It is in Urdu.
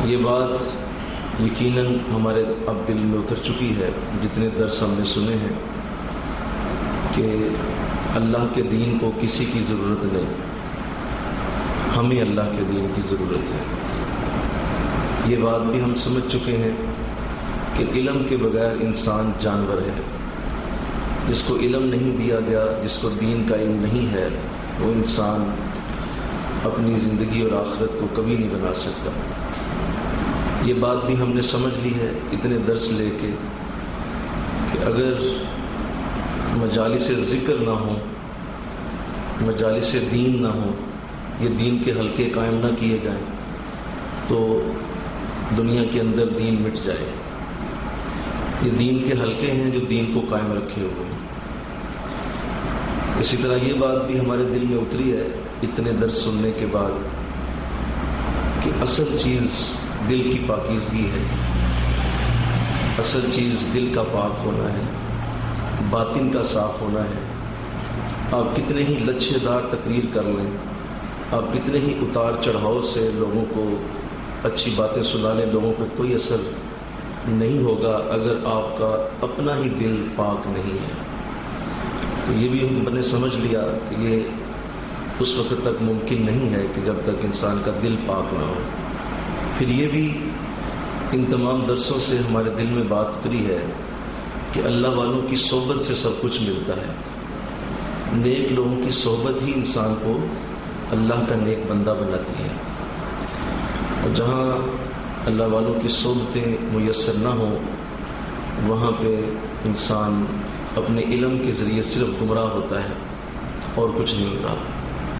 یہ بات یقیناً ہمارے اب دل میں اتر چکی ہے، جتنے درس ہم نے سنے ہیں، کہ اللہ کے دین کو کسی کی ضرورت نہیں، ہمیں اللہ کے دین کی ضرورت ہے۔ یہ بات بھی ہم سمجھ چکے ہیں کہ علم کے بغیر انسان جانور ہے۔ جس کو علم نہیں دیا گیا، جس کو دین کا علم نہیں ہے، وہ انسان اپنی زندگی اور آخرت کو کبھی نہیں بنا سکتا۔ یہ بات بھی ہم نے سمجھ لی ہے اتنے درس لے کے کہ اگر مجالس ذکر نہ ہوں، مجالس دین نہ ہوں، یہ دین کے حلقے قائم نہ کیے جائیں تو دنیا کے اندر دین مٹ جائے۔ یہ دین کے حلقے ہیں جو دین کو قائم رکھے ہوئے ہیں۔ اسی طرح یہ بات بھی ہمارے دل میں اتری ہے اتنے درس سننے کے بعد کہ اصل چیز دل کی پاکیزگی ہے، اصل چیز دل کا پاک ہونا ہے، باطن کا صاف ہونا ہے۔ آپ کتنے ہی لچھے دار تقریر کر لیں، آپ کتنے ہی اتار چڑھاؤ سے لوگوں کو اچھی باتیں سنا لیں، لوگوں کو کوئی اثر نہیں ہوگا اگر آپ کا اپنا ہی دل پاک نہیں ہے۔ تو یہ بھی ہم نے سمجھ لیا کہ یہ اس وقت تک ممکن نہیں ہے کہ جب تک انسان کا دل پاک نہ ہو۔ پھر یہ بھی ان تمام درسوں سے ہمارے دل میں بات اتری ہے کہ اللہ والوں کی صحبت سے سب کچھ ملتا ہے۔ نیک لوگوں کی صحبت ہی انسان کو اللہ کا نیک بندہ بناتی ہے، اور جہاں اللہ والوں کی صحبتیں میسر نہ ہوں وہاں پہ انسان اپنے علم کے ذریعے صرف گمراہ ہوتا ہے اور کچھ نہیں ہوتا۔